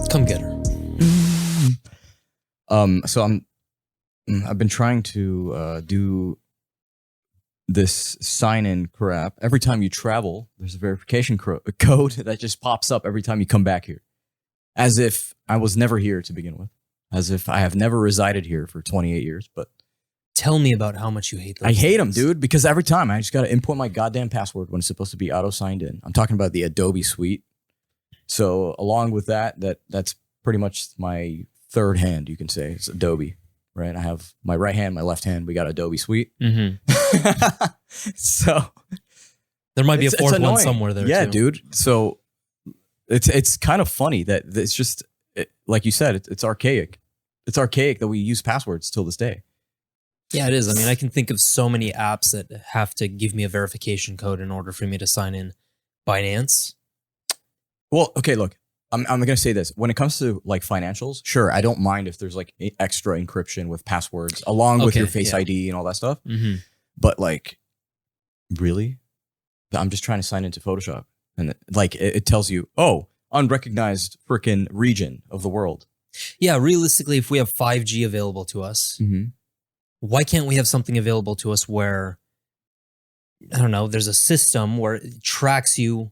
Come get her. So I've been trying to do this sign-in crap. Every time you travel, there's a verification code that just pops up every time you come back here, as if I was never here to begin with, as if I have never resided here for 28 years. But Tell me about how much you hate those I hate them, things. dude, because every time I just got to input my goddamn password when it's supposed to be auto-signed in. I'm talking about the Adobe suite. So along with that's pretty much my third hand, you can say. It's Adobe, right? I have my right hand, my left hand. We got Adobe suite. Mm-hmm. So There might be a fourth one annoying. somewhere there, yeah, too. dude. So it's kind of funny that it's just, like you said, it's archaic. It's archaic that we use passwords till this day. Yeah, it is. I mean, I can think of so many apps that have to give me a verification code in order for me to sign in. Binance. Well, okay, look, I'm going to say this. When it comes to like financials, sure, I don't mind if there's like extra encryption with passwords along with Okay, your Face yeah. ID and all that stuff. Mm-hmm. But like, really? I'm just trying to sign into Photoshop. And like, it tells you, oh, unrecognized freaking region of the world. Yeah, realistically, if we have 5G available to us, Mm-hmm. why can't we have something available to us where, I don't know, there's a system where it tracks you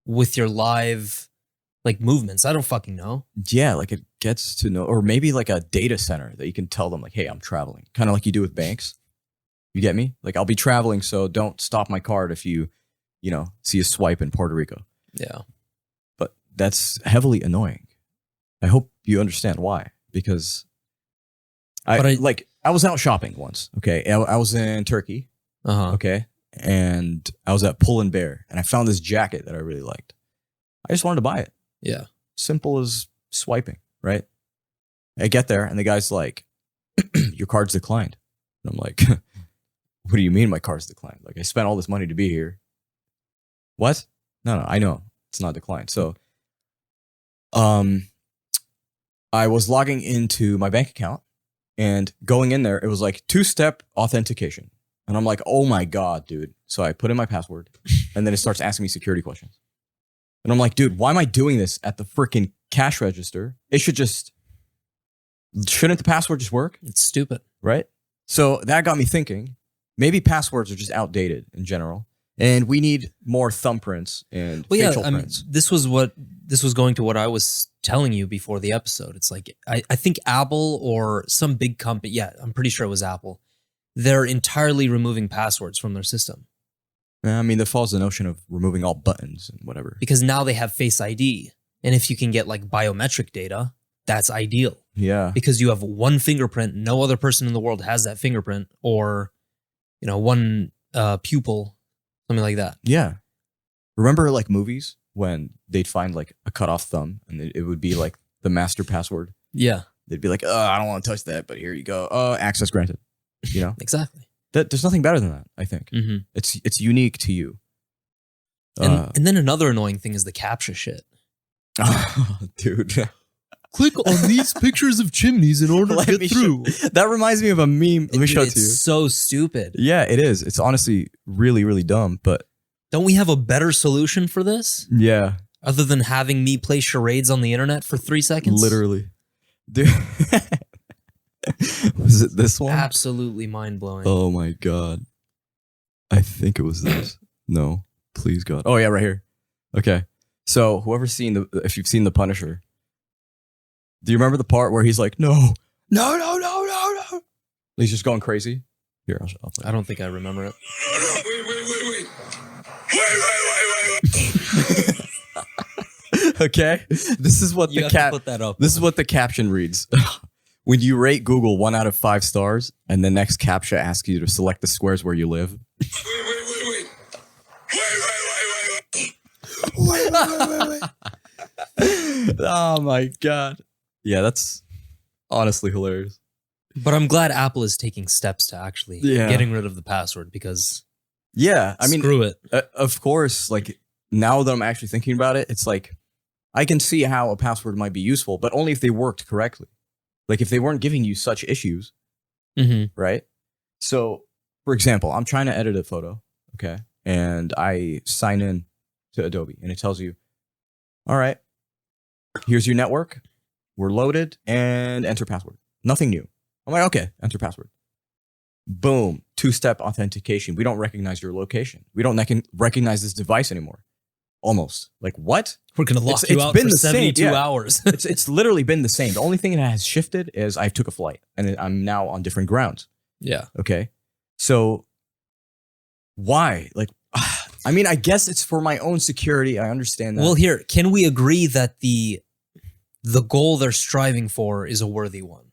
with your live like movements? I don't fucking know. Yeah, like it gets to know, or maybe like a data center that you can tell them like, hey, I'm traveling. Kind of like you do with banks. You get me? Like, I'll be traveling, so don't stop my card if you see a swipe in Puerto Rico. Yeah. But that's heavily annoying. I hope you understand why. Because I was out shopping once, okay? I was in Turkey, Uh-huh. okay? And I was at Pull and Bear, and I found this jacket that I really liked. I just wanted to buy it. Yeah. Simple as swiping, right? I get there, and the guy's like, your card's declined. And I'm like, what do you mean my card's declined? Like, I spent all this money to be here. What? No, I know. It's not declined. So, I was logging into my bank account, and going in there, it was like 2-step authentication. And I'm like, oh my God, dude. So I put in my password, and then it starts asking me security questions. And I'm like, dude, why am I doing this at the freaking cash register? Shouldn't the password just work? It's stupid. Right? So that got me thinking, maybe passwords are just outdated in general, and we need more thumbprints and facial prints. This was going to what I was telling you before the episode. It's like, I think Apple or some big company, yeah, I'm pretty sure it was Apple, they're entirely removing passwords from their system. I mean, that follows the notion of removing all buttons and whatever. Because now they have Face ID. And if you can get like biometric data, that's ideal. Yeah. Because you have one fingerprint, no other person in the world has that fingerprint, or, one pupil, something like that. Yeah. Remember like movies when they'd find like a cut off thumb and it would be like the master password? Yeah. They'd be like, I don't want to touch that, but here you go. Access granted. Exactly. There's nothing better than that, I think. Mm-hmm. It's unique to you. And then another annoying thing is the CAPTCHA shit. Dude. Click on these pictures of chimneys in order to get through. That reminds me of a meme. Let me show it to you. It's so stupid. Yeah, it is. It's honestly really, really dumb, but don't we have a better solution for this? Yeah. Other than having me play charades on the internet for 3 seconds? Literally. Dude. Was it this one? Absolutely mind-blowing. Oh my God. I think it was this. No, please God. Oh yeah, right here. Okay. So if you've seen The Punisher, do you remember the part where he's like, no. He's just going crazy. Here, I'll play. I don't think I remember it. Wait. Okay. This is what you have to put that up. This is what the caption reads. When you rate Google 1 out of 5 stars, and the next CAPTCHA asks you to select the squares where you live. Wait. Oh my God. Yeah, that's honestly hilarious. But I'm glad Apple is taking steps to actually getting rid of the password, because screw it. Of course, like now that I'm actually thinking about it, it's like I can see how a password might be useful, but only if they worked correctly. Like if they weren't giving you such issues, right? So, for example, I'm trying to edit a photo, okay? And I sign in to Adobe, and it tells you, all right, Here's your network. We're loaded and enter password. Nothing new. I'm like, okay, enter password. Boom. 2-step authentication. We don't recognize your location. We don't recognize this device anymore. Almost. Like, what? We're going to lock you out for 72 hours. It's literally been the same. The only thing that has shifted is I took a flight and I'm now on different grounds. Yeah. Okay. So why? Like, I mean, I guess it's for my own security. I understand that. Well, here, can we agree that the goal they're striving for is a worthy one?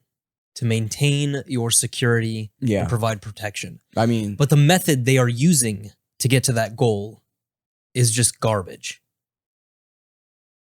To maintain your security and provide protection. I mean, but the method they are using to get to that goal is just garbage.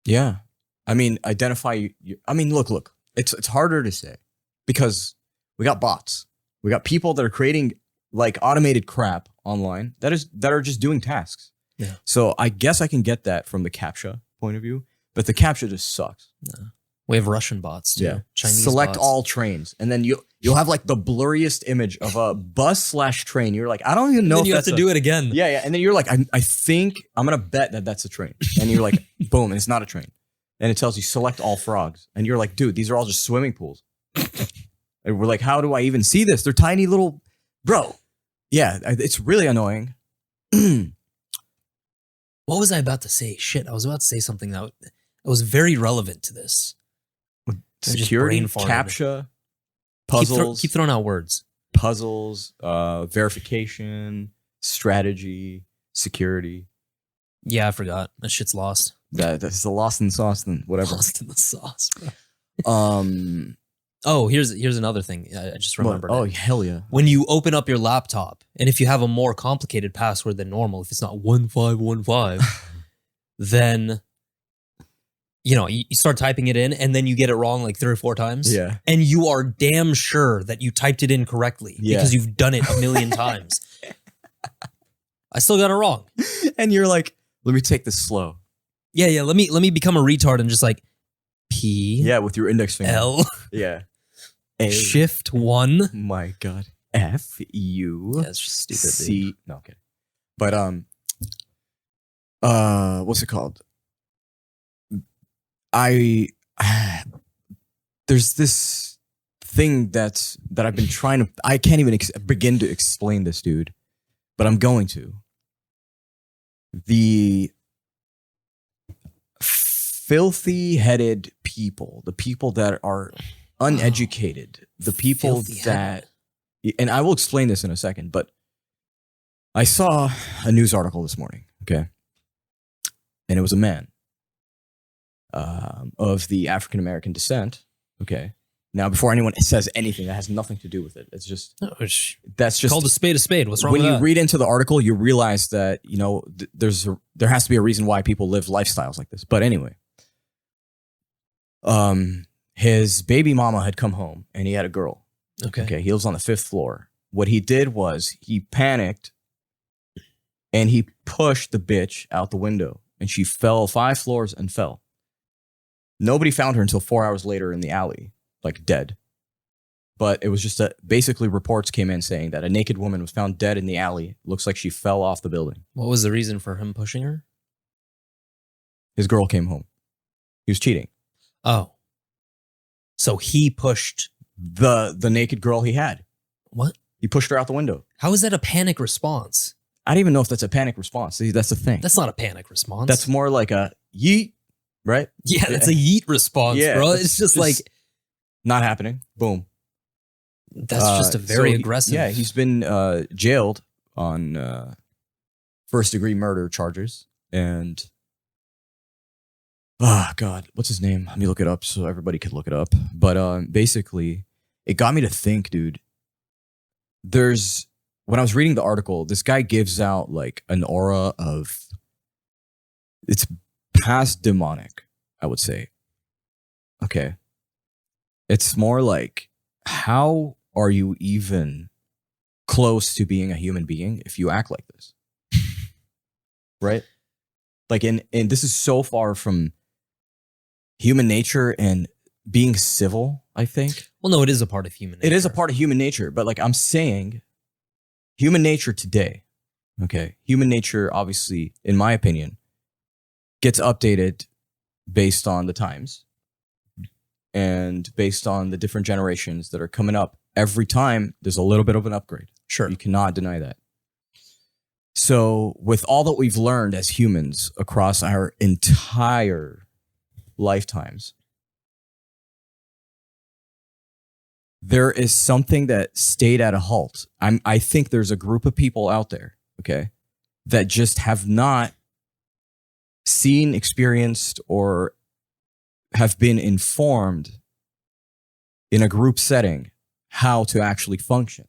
Yeah. I mean, identify I mean, look. It's harder to say because we got bots. We got people that are creating like automated crap online that are just doing tasks. Yeah. So I guess I can get that from the CAPTCHA point of view, but the CAPTCHA just sucks. Yeah. We have Russian bots too. Yeah. Chinese Select bots. all trains, and then you'll have like the blurriest image of a bus/train. You're like, I don't even know if you have to do it again. Yeah. And then you're like, I think I'm gonna bet that that's a train, and you're like, boom, and it's not a train, and it tells you select all frogs, and you're like, dude, these are all just swimming pools. And we're like, how do I even see this? They're tiny little, bro. Yeah, it's really annoying. What was I about to say? Shit, I was about to say something that was very relevant to this. Security, CAPTCHA, puzzles. Keep throwing out words. Puzzles, verification, strategy, security. Yeah, I forgot. That shit's lost. That's the lost in sauce, then whatever. Lost in the sauce, bro. Oh, here's another thing. I just remembered. Oh, hell yeah. When you open up your laptop, and if you have a more complicated password than normal, if it's not 1515, then you start typing it in, and then you get it wrong like 3 or 4 times. Yeah. And you are damn sure that you typed it in correctly because you've done it a million times. I still got it wrong. And you're like, let me take this slow. Yeah. Let me become a retard and just like P. Yeah, with your index finger. L. Yeah. Shift 1. My God. F U. Yeah, it's just stupid. C. Dude. No, okay. But what's it called? There's this thing that I've been trying to. I can't even begin to explain this, dude. But I'm going to. The filthy-headed people, the people that are uneducated, the people that, and I will explain this in a second, but I saw a news article this morning, okay? And it was a man of the African-American descent, okay? Now, before anyone says anything, that has nothing to do with it. It's just, that's just called a spade. What's wrong when with you that? read into the article, you realize that, there has to be a reason why people live lifestyles like this. But anyway, his baby mama had come home and he had a girl. Okay. He lives on the 5th floor. What he did was he panicked and he pushed the bitch out the window and she fell 5 floors and fell. Nobody found her until 4 hours later in the alley, like dead. But it was just basically reports came in saying that a naked woman was found dead in the alley. Looks like she fell off the building. What was the reason for him pushing her? His girl came home. He was cheating. Oh. So he pushed the naked girl he had. What? He pushed her out the window. How is that a panic response? I don't even know if that's a panic response. See, that's the thing. That's not a panic response. That's more like a yeet, right? Yeah, that's a yeet response, bro. It's just like not happening. Boom. That's just a very aggressive. Yeah, he's been jailed on first-degree murder charges. And, oh, God, what's his name? Let me look it up so everybody can look it up. But basically, it got me to think, dude. When I was reading the article, this guy gives out like an aura of, it's past demonic, I would say. Okay. It's more like, how are you even close to being a human being if you act like this? Right? Like, and this is so far from human nature and being civil, I think. Well, no, it is a part of human nature. It is a part of human nature, but like I'm saying, human nature today, okay? Human nature, obviously, in my opinion, gets updated based on the times and based on the different generations that are coming up. Every time there's a little bit of an upgrade. Sure. You cannot deny that. So with all that we've learned as humans across our entire lifetimes, there is something that stayed at a halt. I think there's a group of people out there, okay, that just have not seen, experienced, or have been informed in a group setting how to actually function.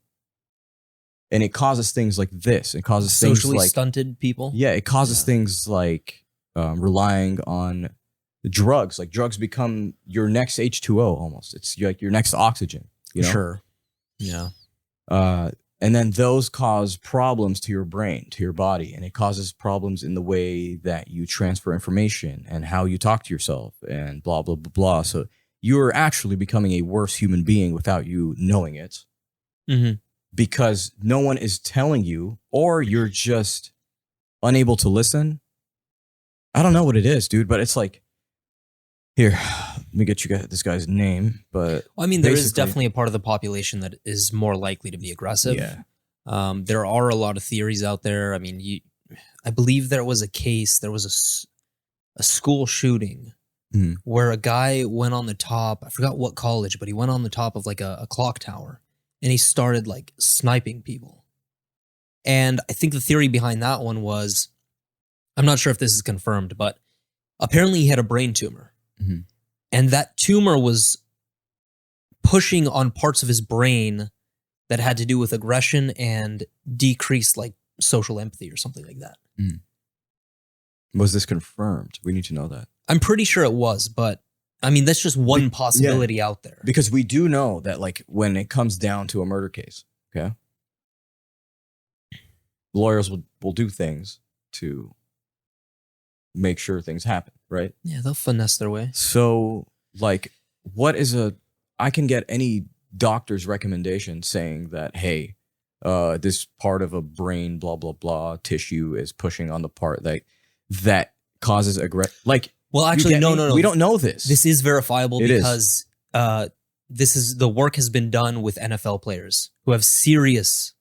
And it causes things like this. It causes Socially things like stunted people. Yeah, it causes things like relying on drugs. Like drugs become your next H2O almost. It's like your next oxygen. You know? Sure. Yeah. And then those cause problems to your brain, to your body, and it causes problems in the way that you transfer information and how you talk to yourself and blah, blah, blah, blah. So you're actually becoming a worse human being without you knowing it. Mm-hmm. Because no one is telling you, or you're just unable to listen. I don't know what it is, dude, but it's like, here, let me get you this guy's name. But well, I mean, there is definitely a part of the population that is more likely to be aggressive. Yeah. There are a lot of theories out there. I mean, I believe there was a case, there was a school shooting where a guy went on the top, I forgot what college, but he went on the top of like a clock tower. And he started like sniping people. And I think the theory behind that one was, I'm not sure if this is confirmed, but apparently he had a brain tumor. Mm-hmm. And that tumor was pushing on parts of his brain that had to do with aggression and decreased like social empathy or something like that. Mm. Was this confirmed? We need to know that. I'm pretty sure it was, but I mean, that's just one possibility out there. Because we do know that, like, when it comes down to a murder case, okay, lawyers will do things to make sure things happen, right? Yeah, they'll finesse their way. So, like, I can get any doctor's recommendation saying that, hey, this part of a brain, blah, blah, blah, tissue is pushing on the part that causes aggression. Like, well, actually, no. We don't know this. This is verifiable it because the work has been done with NFL players who have serious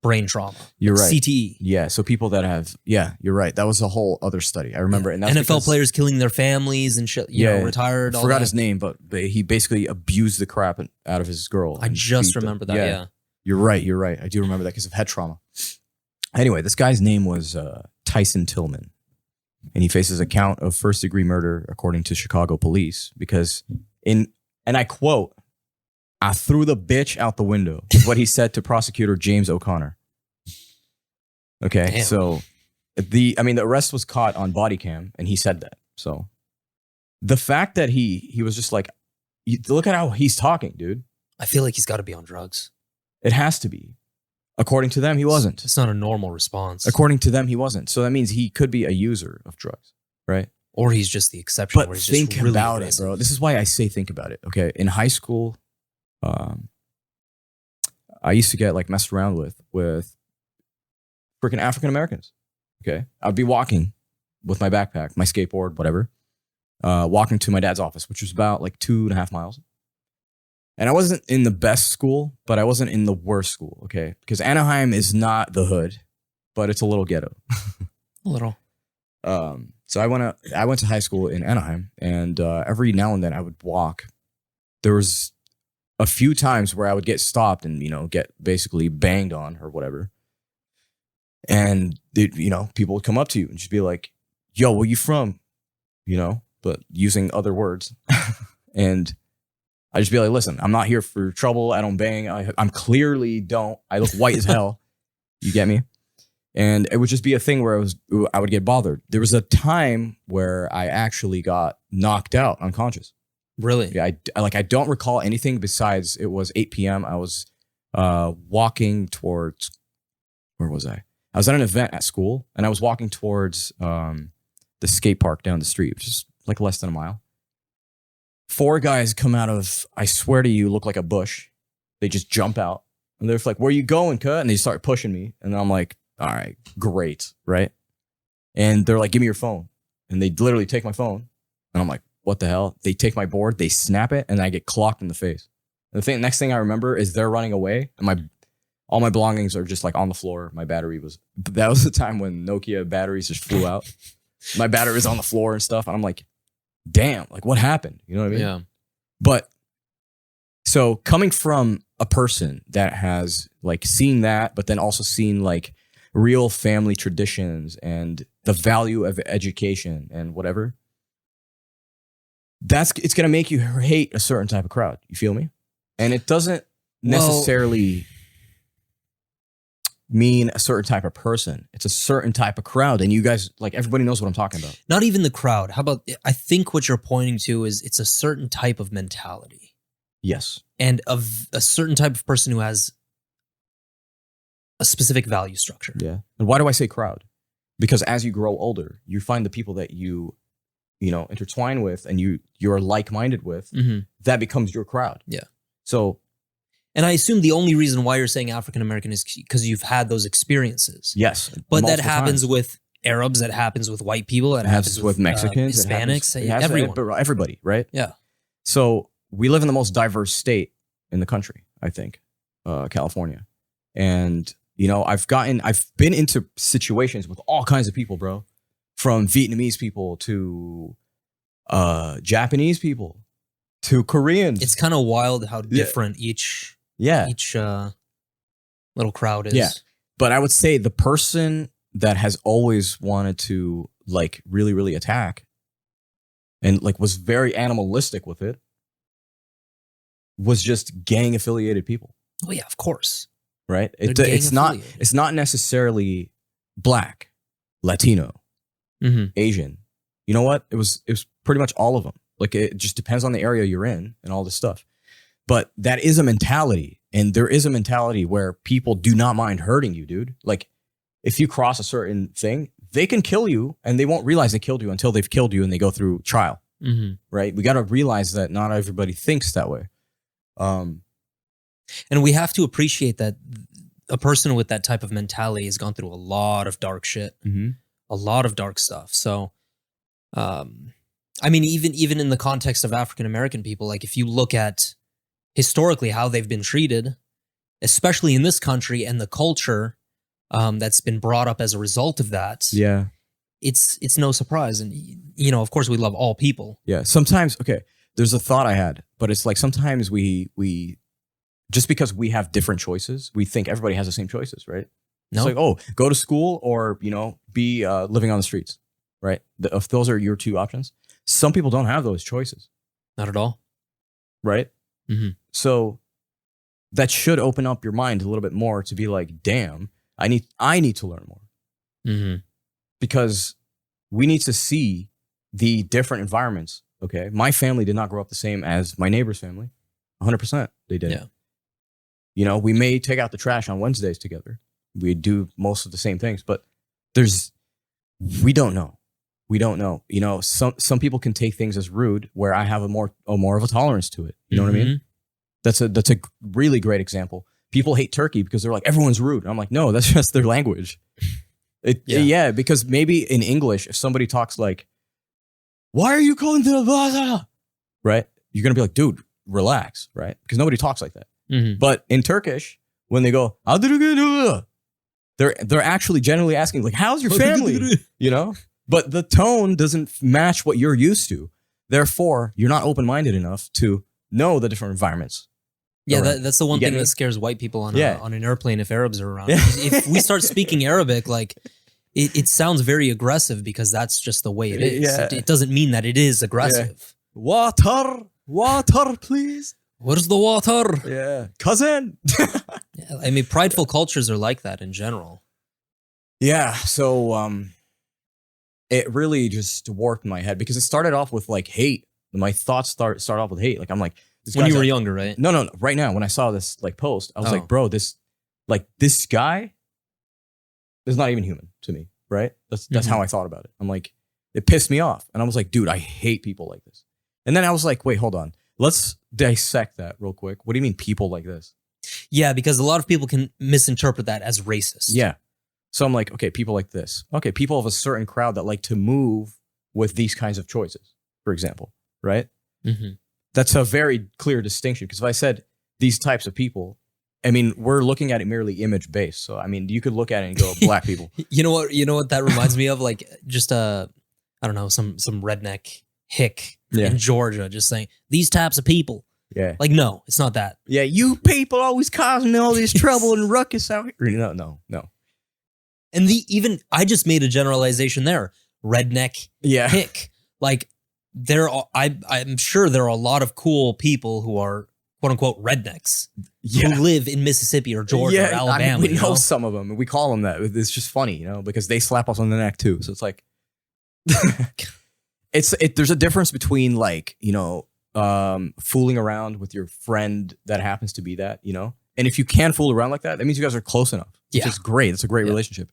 brain trauma. You're right. CTE. Yeah. So people that have, you're right. That was a whole other study. I remember. Yeah. And that's NFL players killing their families and shit, retired. I forgot his name, but he basically abused the crap out of his girl. I just remember that. Yeah. You're right. I do remember that because of head trauma. Anyway, this guy's name was Tyson Tillman. And he faces a count of first-degree murder, according to Chicago police, because and I quote, "I threw the bitch out the window," is what he said to prosecutor James O'Connor. Okay, damn. So the arrest was caught on body cam, and he said that. So the fact that he was just like, look at how he's talking, dude. I feel like he's got to be on drugs. It has to be. According to them, he wasn't. It's not a normal response. According to them, he wasn't. So that means he could be a user of drugs, right? Or he's just the exception. But think really about aggressive. it, bro. This is why I say think about it. Okay, in high school, I used to get like messed around with freaking African Americans. Okay, I'd be walking with my backpack, my skateboard, whatever, walking to my dad's office, which was about like 2.5 miles. And I wasn't in the best school, but I wasn't in the worst school, okay? Because Anaheim is not the hood, but it's a little ghetto. A little. So I went to high school in Anaheim, and every now and then I would walk. There was a few times where I would get stopped and, get basically banged on or whatever. And, people would come up to you and just be like, yo, where you from? But using other words. And I just be like, listen, I'm not here for trouble. I don't bang. I'm clearly don't. I look white as hell. You get me? And it would just be a thing where I would get bothered. There was a time where I actually got knocked out unconscious. Really? Yeah. I don't recall anything besides it was 8 p.m. I was walking towards, where was I? I was at an event at school, and I was walking towards the skate park down the street, which is like less than a mile. 4 guys come out of, I swear to you, look like a bush. They just jump out. And they're like, where you going, cut? And they start pushing me. And I'm like, all right, great, right? And they're like, give me your phone. And they literally take my phone. And I'm like, what the hell? They take my board, they snap it, and I get clocked in the face. And the next thing I remember is they're running away, and all my belongings are just like on the floor. That was the time when Nokia batteries just flew out. My battery was on the floor and stuff. And I'm like, damn, like what happened? You know what I mean? Yeah. But so coming from a person that has like seen that, but then also seen like real family traditions and the value of education and whatever, it's going to make you hate a certain type of crowd. You feel me? And it doesn't necessarily mean a certain type of person. It's a certain type of crowd. And you guys, like, everybody knows what I'm talking about. Not even the crowd. How about, I think what you're pointing to is it's a certain type of mentality. Yes. And of a certain type of person who has a specific value structure. Yeah. And why do I say crowd? Because as you grow older, you find the people that you intertwine with and you're like-minded with, that becomes your crowd. Yeah. So, and I assume the only reason why you're saying African American is because you've had those experiences. Yes. But that happens with Arabs, that happens with white people, that happens with Mexicans, Hispanics, everyone. Everybody, right? Yeah. So we live in the most diverse state in the country, I think, California. And, I've been into situations with all kinds of people, bro. From Vietnamese people to Japanese people to Koreans. It's kind of wild how different each little crowd is. Yeah. But I would say the person that has always wanted to like really, really attack and like was very animalistic with it was just gang affiliated people. Oh yeah, of course. Right? It's not necessarily Black, Latino, Asian. You know what? It was pretty much all of them. Like it just depends on the area you're in and all this stuff. But that is a mentality. And there is a mentality where people do not mind hurting you, dude. Like if you cross a certain thing, they can kill you and they won't realize they killed you until they've killed you and they go through trial. Right? We got to realize that not everybody thinks that way. And we have to appreciate that a person with that type of mentality has gone through a lot of dark shit, a lot of dark stuff. So, I mean, even in the context of African American people, like if you look at historically how they've been treated, especially in this country and the culture that's been brought up as a result of that, it's no surprise. And of course, we love all people. Yeah. Sometimes, okay, there's a thought I had, but it's like sometimes we just because we have different choices, we think everybody has the same choices, right? No. It's like, oh, go to school or be living on the streets, right? If those are your two options, some people don't have those choices. Not at all. Right? So that should open up your mind a little bit more to be like, damn, I need to learn more. Because we need to see the different environments. Okay. My family did not grow up the same as my neighbor's family. 100% they did. Yeah. We may take out the trash on Wednesdays together. We do most of the same things, but we don't know. We don't know. Some people can take things as rude where I have a more of a tolerance to it. You know what I mean? That's a really great example. People hate Turkey because they're like, everyone's rude. And I'm like, no, that's just their language. Because maybe in English, if somebody talks like, why are you calling to the blah? Right? You're going to be like, dude, relax, right? Because nobody talks like that. But in Turkish, when they go, they're actually generally asking, like, how's your family? But the tone doesn't match what you're used to. Therefore, you're not open-minded enough to know the different environments. Yeah, that's the one thing that scares white people on an airplane if Arabs are around. If we start speaking Arabic, like, it sounds very aggressive because that's just the way it is. Yeah. It doesn't mean that it is aggressive. Water, please. Where's the water? Yeah. Cousin. I mean, prideful cultures are like that in general. Yeah. So it really just warped my head because it started off with like hate. My thoughts start off with hate. Like I'm like, when you were younger, right? No. Right now, when I saw this like post, I was like, bro, this guy is not even human to me, right? That's how I thought about it. I'm like, it pissed me off. And I was like, dude, I hate people like this. And then I was like, wait, hold on. Let's dissect that real quick. What do you mean people like this? Yeah, because a lot of people can misinterpret that as racist. Yeah. So I'm like, okay, people like this. Okay, people of a certain crowd that like to move with these kinds of choices. for example, right? Mm-hmm. That's a very clear distinction. Because if I said these types of people, I mean, we're looking at it merely image based. So I mean, you could look at it and go, black people. You know what? You know what that reminds me of? Like just I don't know, some redneck hick in Georgia just saying these types of people. Yeah. Like, no, it's not that. Yeah, you people always causing all this trouble and ruckus out here. No. And even I just made a generalization there. Redneck hick. Like I'm sure there are a lot of cool people who are quote unquote rednecks who live in Mississippi or Georgia or Alabama. I mean, we know some of them and we call them that. It's just funny, because they slap us on the neck too. So it's like there's a difference between like, fooling around with your friend that happens to be that, and if you can fool around like that means you guys are close enough, which is great. It's a great relationship.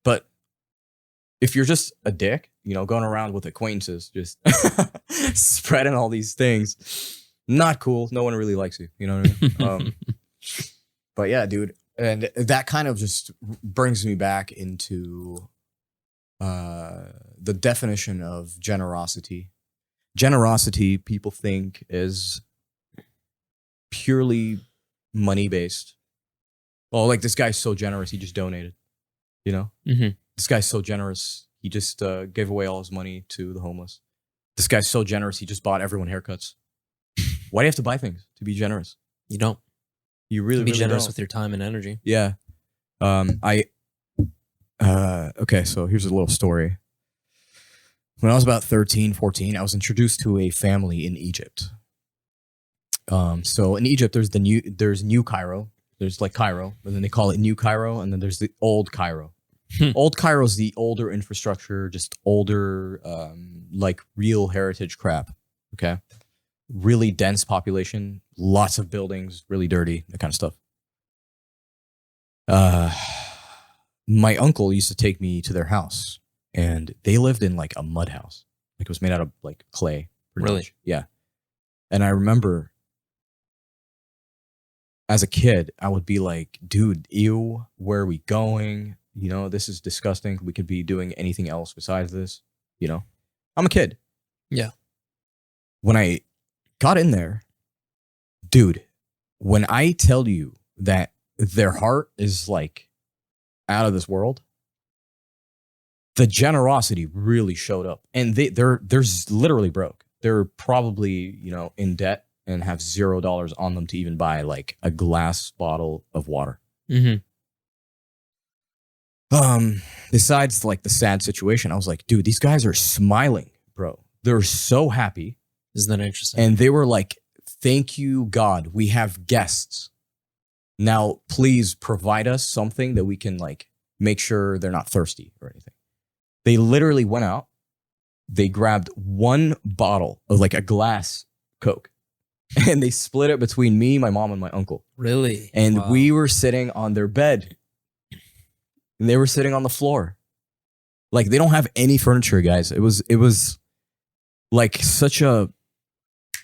But if you're just a dick, going around with acquaintances, just spreading all these things, not cool. No one really likes you. You know what I mean? But yeah, dude. And that kind of just brings me back into the definition of generosity. Generosity, people think, is purely money-based. Oh, like this guy's so generous, he just donated. Mm-hmm. This guy's so generous, he just gave away all his money to the homeless. This guy's so generous, he just bought everyone haircuts. Why do you have to buy things to be generous? You don't. You really be generous don't. with your time and energy. Yeah. Okay, so here's a little story. When I was about 13, 14, I was introduced to a family in Egypt. So in Egypt, there's New Cairo. There's like Cairo, and then they call it New Cairo, and then there's the Old Cairo. Old Cairo is the older infrastructure, just older, like real heritage crap. Okay. Really dense population, lots of buildings, really dirty, that kind of stuff. My uncle used to take me to their house, and they lived in like a mud house. Like it was made out of like clay. Really? Much. Yeah. And I remember as a kid, I would be like, dude, ew, where are we going? This is disgusting. We could be doing anything else besides this. I'm a kid. Yeah. When I got in there, dude, when I tell you that their heart is like out of this world, the generosity really showed up. And they're literally broke. They're probably, in debt and have $0 on them to even buy like a glass bottle of water. Mm-hmm. Besides like the sad situation, I was like, dude, these guys are smiling, bro. They're so happy. Isn't that interesting? And they were like, thank you, God. We have guests. Now, please provide us something that we can like make sure they're not thirsty or anything. They literally went out. They grabbed one bottle of like a glass Coke and they split it between me, my mom, and my uncle. Really? And we were sitting on their bed. And they were sitting on the floor. Like they don't have any furniture, guys. It was like such a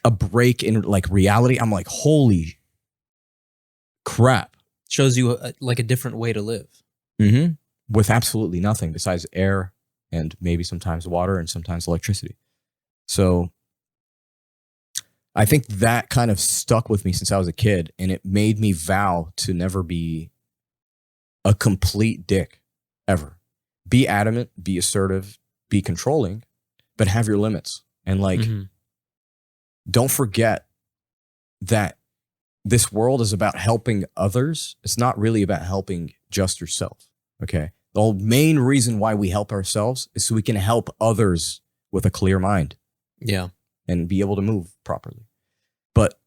break in like reality. I'm like, holy crap. Shows you like a different way to live. Mm-hmm. With absolutely nothing besides air and maybe sometimes water and sometimes electricity. So I think that kind of stuck with me since I was a kid, and it made me vow to never be a complete dick ever. Be adamant, be assertive, be controlling, but have your limits. And like, don't forget that this world is about helping others. It's not really about helping just yourself. Okay. The main reason why we help ourselves is so we can help others with a clear mind. Yeah. And be able to move properly. But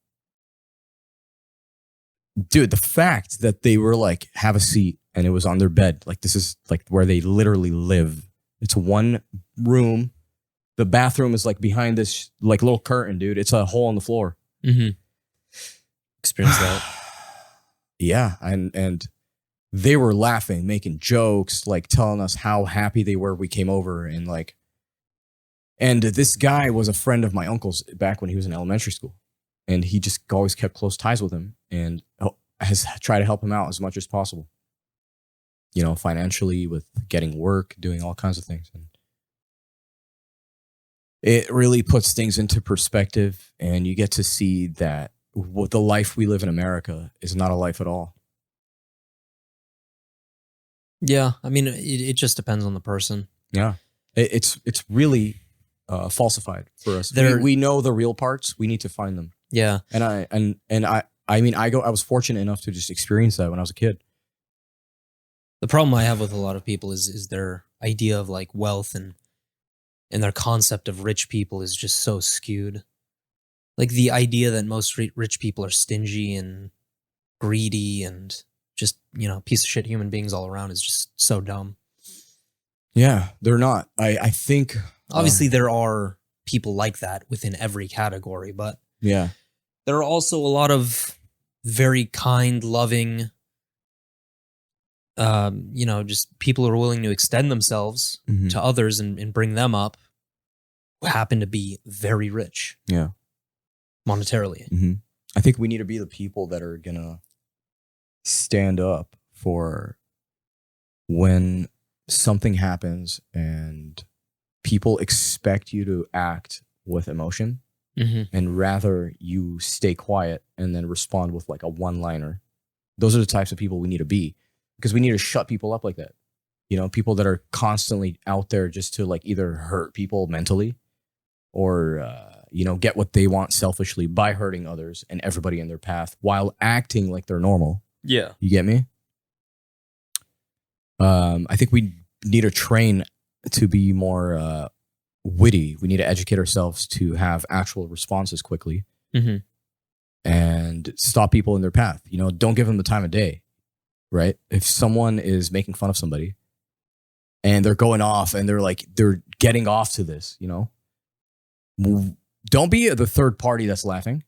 dude, the fact that they were like, have a seat and it was on their bed, like this is like where they literally live. It's one room. The bathroom is like behind this like little curtain, dude. It's a hole in the floor. Mm-hmm. Experience that. Yeah. And they were laughing, making jokes, like telling us how happy they were we came over. And like, and this guy was a friend of my uncle's back when he was in elementary school. And he just always kept close ties with him and has tried to help him out as much as possible. You know, financially, with getting work, doing all kinds of things. And it really puts things into perspective, and you get to see that what the life we live in America is not a life at all. Yeah, I mean, it just depends on the person. Yeah, it's really falsified for us. There- We know the real parts. We need to find them. Yeah, And I mean, I was fortunate enough to just experience that when I was a kid. the problem I have with a lot of people is their idea of like wealth and their concept of rich people is just so skewed. Like the idea that most rich people are stingy and greedy and just, piece of shit human beings all around is just so dumb. Yeah, they're not. I think Obviously, there are people like that within every category, but yeah, there are also a lot of very kind, loving, just people who are willing to extend themselves Mhm. to others and bring them up who happen to be very rich. Yeah. Monetarily. Mm-hmm. I think we need to be the people that are gonna stand up for when something happens and people expect you to act with emotion, Mm-hmm. and rather you stay quiet and then respond with like a one-liner. Those are the types of people we need to be, because we need to shut people up like that. People that are constantly out there just to like either hurt people mentally or get what they want selfishly by hurting others and everybody in their path while acting like they're normal. Yeah. You get me? I think we need to train to be more witty. We need to educate ourselves to have actual responses quickly Mm-hmm. and stop people in their path. Don't give them the time of day, right? If someone is making fun of somebody and they're going off and they're getting off to this, don't be the third party that's laughing.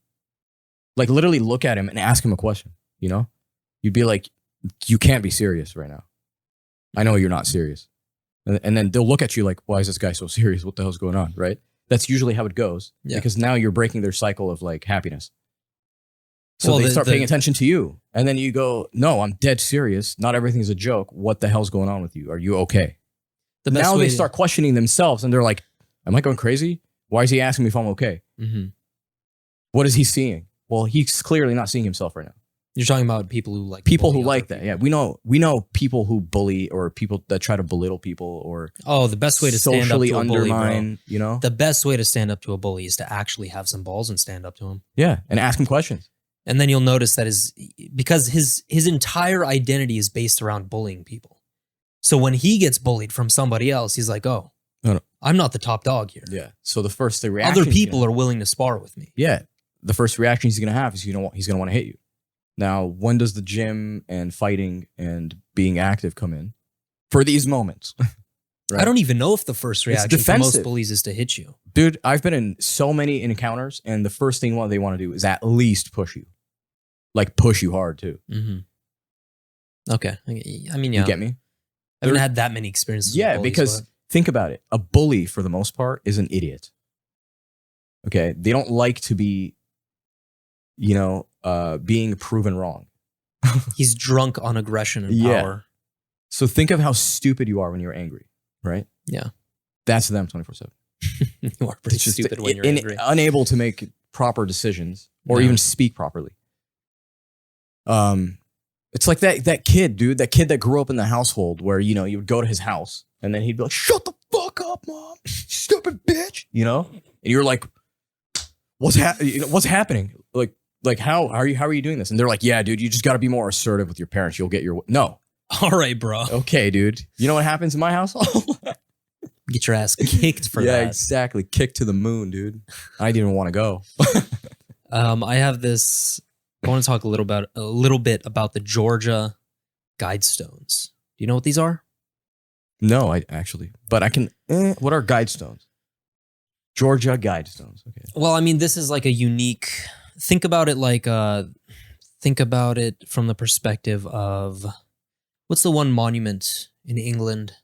Like literally look at him and ask him a question, You'd be like, you can't be serious right now. I know you're not serious. And then they'll look at you like, why is this guy so serious? What the hell's going on, right? That's usually how it goes. Yeah. Because now you're breaking their cycle of like happiness. So Well, they the- start the- paying attention to you. And then you go, no, I'm dead serious. Not everything's a joke. What the hell's going on with you? Are you okay? The best Now way they start questioning themselves and they're like, am I going crazy? Why is he asking me if I'm okay? Mm-hmm. What is he seeing? Well, he's clearly not seeing himself right now. You're talking about people who like People who bully like other that. Yeah, we know people who bully or people that try to belittle people or Oh, the best way to stand up socially to a bully, bro. undermine, The best way to stand up to a bully is to actually have some balls and stand up to him. Yeah, and ask him questions. And then you'll notice that because his entire identity is based around bullying people. So when he gets bullied from somebody else, he's like, oh, No. I'm not the top dog here. Yeah. So the reaction Other people are willing to spar with me. Yeah. The first reaction he's gonna have is he's gonna want to hit you. Now, when does the gym and fighting and being active come in? For these moments. Right? I don't even know if the first reaction for most defensive. bullies is to hit you. Dude, I've been in so many encounters, and the first thing they want to do is at least push you. Like push you hard too. Mm-hmm. Okay. I mean, yeah. You get me? I haven't had that many experiences. Yeah, with bullies, because but- think about it. A bully, for the most part, is an idiot. Okay? They don't like to be, being proven wrong. he's drunk on aggression and Yeah. power. So think of how stupid you are when you're angry, right? Yeah. That's them 24/7. You are pretty It's just stupid when you're angry. unable to make proper decisions or Yeah. even speak properly. It's like that kid, dude. That kid that grew up in the household where you would go to his house and then he'd be like, "Shut the fuck up, mom, stupid bitch," and you're like, "What's happening? Like how are you doing this?" And they're like, "Yeah, dude, you just got to be more assertive with your parents. You'll get your no." All right, bro. Okay, dude. You know what happens in my household? Get your ass kicked for Yeah, that. exactly. Kick to the moon, dude. I didn't even want to go. I have this. I want to talk a little bit about the Georgia Guidestones. Do you know what these are? No, but I can. What are Guidestones? Georgia Guidestones. Okay. Well, I mean, this is like a unique. Think about it from the perspective of what's the one monument in England?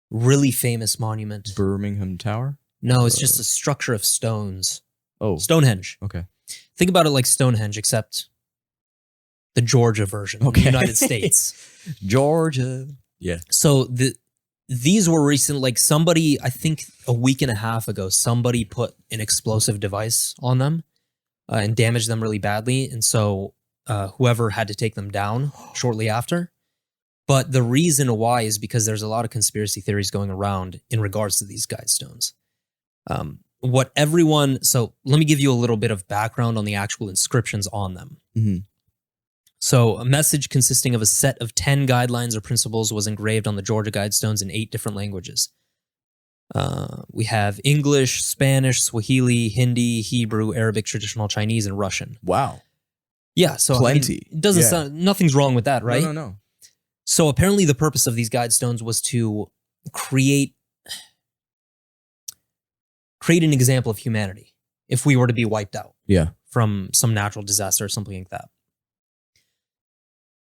Really famous monument. Birmingham Tower? No, it's just a structure of stones. Oh, Stonehenge. okay. Think about it like Stonehenge, except the Georgia version, Okay. the United States. Georgia. Yeah. So these were recent, like somebody, I think a week and a half ago, somebody put an explosive device on them and damaged them really badly. And so whoever had to take them down shortly after. But the reason why is because there's a lot of conspiracy theories going around in regards to these Guidestones. So let me give you a little bit of background on the actual inscriptions on them. Mm-hmm. So a message consisting of a set of 10 guidelines or principles was engraved on the Georgia Guidestones in 8 different languages. We have English, Spanish, Swahili, Hindi, Hebrew, Arabic, traditional Chinese, and Russian. Wow. Yeah, so Plenty. It doesn't sound, nothing's wrong with that, right? No. So apparently the purpose of these Guidestones was to create an example of humanity if we were to be wiped out from some natural disaster or something like that.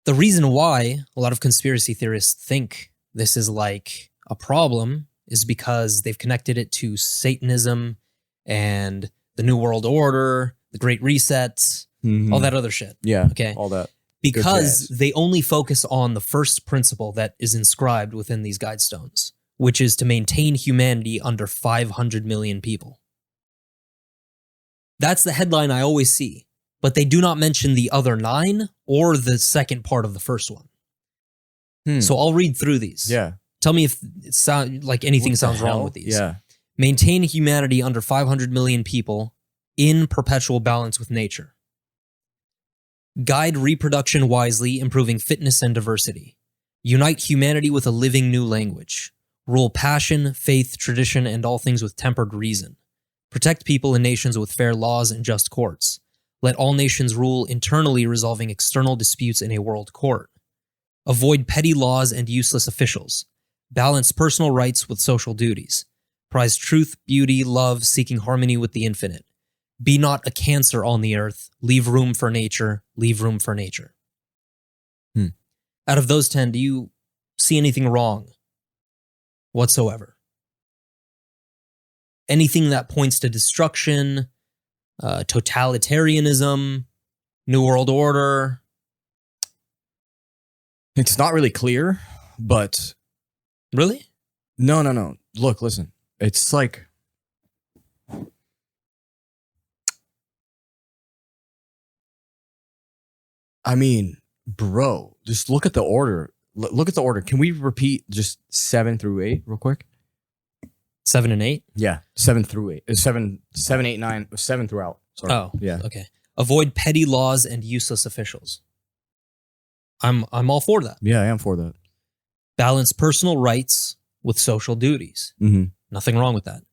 The reason why a lot of conspiracy theorists think this is like a problem is because they've connected it to Satanism and the New World Order, the Great Reset, all that other shit. Yeah, okay, all that. Because they only focus on the first principle that is inscribed within these Guidestones, which is to maintain humanity under 500 million people. That's the headline I always see, but they do not mention the other 9 or the second part of the first one. So I'll read through these. Yeah. Tell me if it anything sounds wrong with these. Yeah. Maintain humanity under 500 million people in perpetual balance with nature. Guide reproduction wisely, improving fitness and diversity. Unite humanity with a living new language. Rule passion, faith, tradition, and all things with tempered reason. Protect people and nations with fair laws and just courts. Let all nations rule internally, resolving external disputes in a world court. Avoid petty laws and useless officials. Balance personal rights with social duties. Prize truth, beauty, love, seeking harmony with the infinite. Be not a cancer on the earth. Leave room for nature. Leave room for nature. Out of those 10, do you see anything wrong whatsoever? Anything that points to destruction, totalitarianism, New World Order? It's not really clear, but... Really? No. Look, listen. It's like... I mean, bro, just look at the order. Look at the order. Can we repeat just 7 through 8 real quick? 7 and 8? Yeah, 7 through 8. 7, 8, 9, 7 throughout. Sorry. Oh, yeah. Okay. Avoid petty laws and useless officials. I'm all for that. Yeah, I am for that. Balance personal rights with social duties. Mm-hmm. Nothing wrong with that.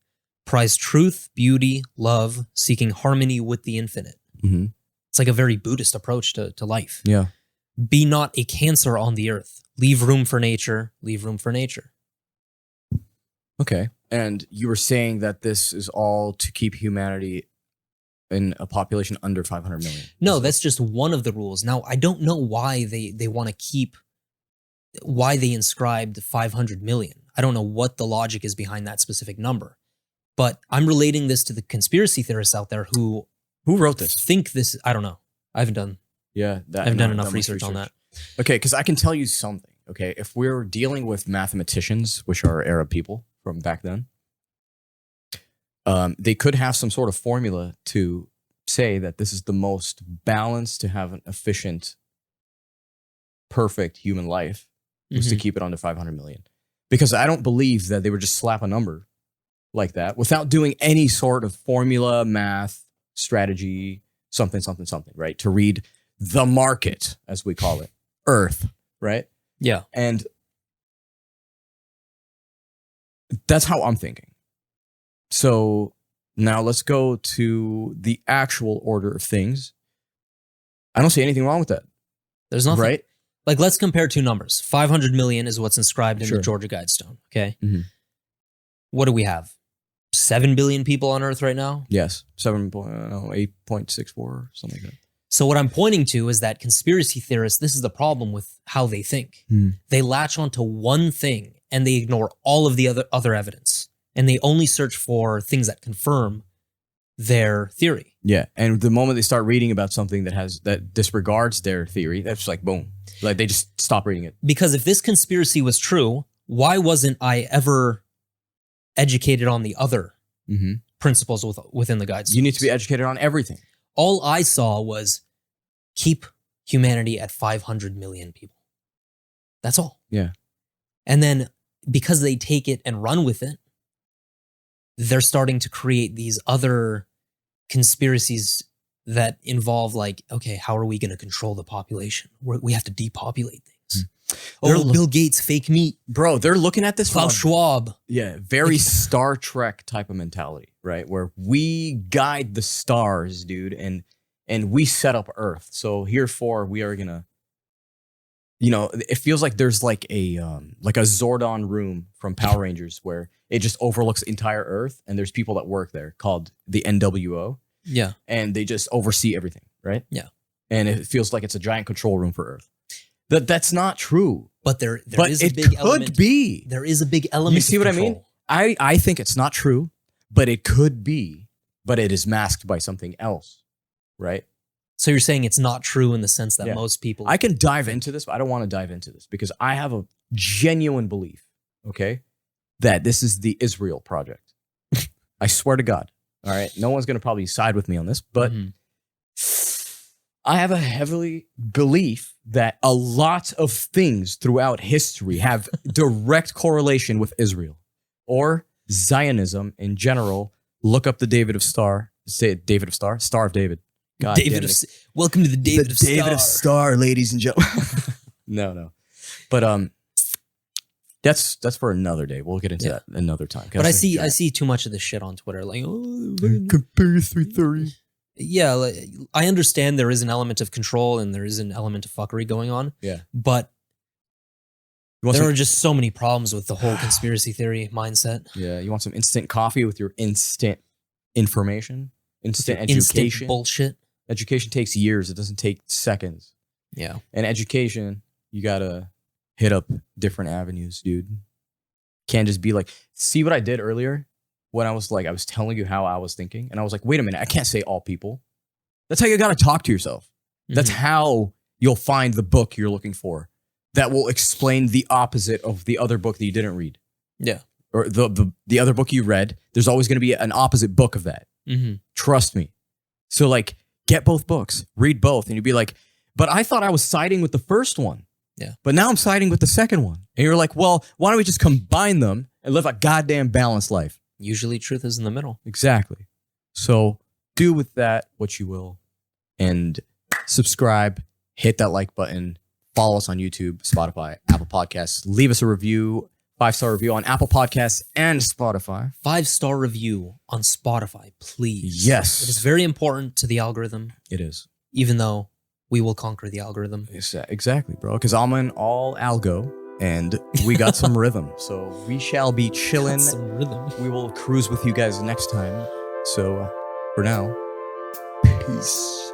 Prize truth, beauty, love, seeking harmony with the infinite. Mm-hmm. It's like a very Buddhist approach to life. Yeah. Be not a cancer on the earth. Leave room for nature. Leave room for nature. Okay. And you were saying that this is all to keep humanity in a population under 500 million. No, that's just one of the rules. Now, I don't know why they want to keep, why they inscribed 500 million. I don't know what the logic is behind that specific number. But I'm relating this to the conspiracy theorists out there who wrote this? Think this, I don't know. I haven't done enough research on that. Okay, because I can tell you something. Okay, if we're dealing with mathematicians, which are Arab people from back then, they could have some sort of formula to say that this is the most balanced to have an efficient, perfect human life was to keep it under 500 million. Because I don't believe that they would just slap a number like that without doing any sort of formula, math, strategy, something, right? To read the market, as we call it, Earth, right? Yeah. And that's how I'm thinking. So now let's go to the actual order of things. I don't see anything wrong with that. There's nothing. Right? Like, let's compare two numbers. 500 million is what's inscribed in the Georgia Guidestone, okay? Mm-hmm. What do we have? 7 billion people on Earth right now? Yes. 8.64, something like that. So what I'm pointing to is that conspiracy theorists, this is the problem with how they think. They latch onto one thing and they ignore all of the other evidence. And they only search for things that confirm their theory. Yeah. And the moment they start reading about something that disregards their theory, that's like, boom. Like they just stop reading it. Because if this conspiracy was true, why wasn't I ever educated on the other principles within the Guidestones? You need to be educated on everything. All I saw was keep humanity at 500 million people. That's all. Yeah. And then because they take it and run with it, they're starting to create these other conspiracies that involve like, okay, how are we going to control the population? We have to depopulate things. Bill Gates, fake meat. Bro, they're looking at this Klaus Schwab. Yeah, very Star Trek type of mentality, right? Where we guide the stars, dude, and we set up Earth. So herefore, we are gonna, it feels like there's like a Zordon room from Power Rangers where it just overlooks the entire Earth, and there's people that work there called the NWO. Yeah, and they just oversee everything, right? Yeah, and it feels like it's a giant control room for Earth. That's not true. But there is a big element. It could be. There is a big element. You see what I mean? I think it's not true, but it could be. But it is masked by something else, right? So you're saying it's not true in the sense that most people... I can dive into this, but I don't want to dive into this because I have a genuine belief, okay, that this is the Israel project. I swear to God. All right? No one's going to probably side with me on this, but... I have a heavy belief that a lot of things throughout history have direct correlation with Israel or Zionism in general. Look up the David of Star. Say it, David of Star? Star of David. God David of, welcome to the David of Star. David of Star, ladies and gentlemen. No. But that's for another day. We'll get into that another time. But I see too much of this shit on Twitter. Like, conspiracy theory. Yeah, like, I understand there is an element of control and there is an element of fuckery going on. Yeah. But there are just so many problems with the whole conspiracy theory mindset. Yeah, you want some instant coffee with your instant information, instant education. Instant bullshit. Education takes years. It doesn't take seconds. Yeah. And education, you got to hit up different avenues, dude. Can't just be like, see what I did earlier? When I was telling you how I was thinking, and I was like, wait a minute, I can't say all people. That's how you got to talk to yourself. That's how you'll find the book you're looking for that will explain the opposite of the other book that you didn't read. Yeah. Or the other book you read, there's always going to be an opposite book of that. Trust me. So like, get both books, read both, and you'd be like, but I thought I was siding with the first one. Yeah. But now I'm siding with the second one. And you're like, well, why don't we just combine them and live a goddamn balanced life? Usually truth is in the middle. Exactly. So do with that what you will. And subscribe, hit that like button, follow us on YouTube, Spotify, Apple Podcasts. Leave us a review, 5-star review on Apple Podcasts and Spotify. 5-star review on Spotify, please. Yes. It is very important to the algorithm. It is. Even though we will conquer the algorithm. Exactly, bro. Because I'm an all algo. And we got some rhythm. So we shall be chilling. Some rhythm. We will cruise with you guys next time. So for now, peace.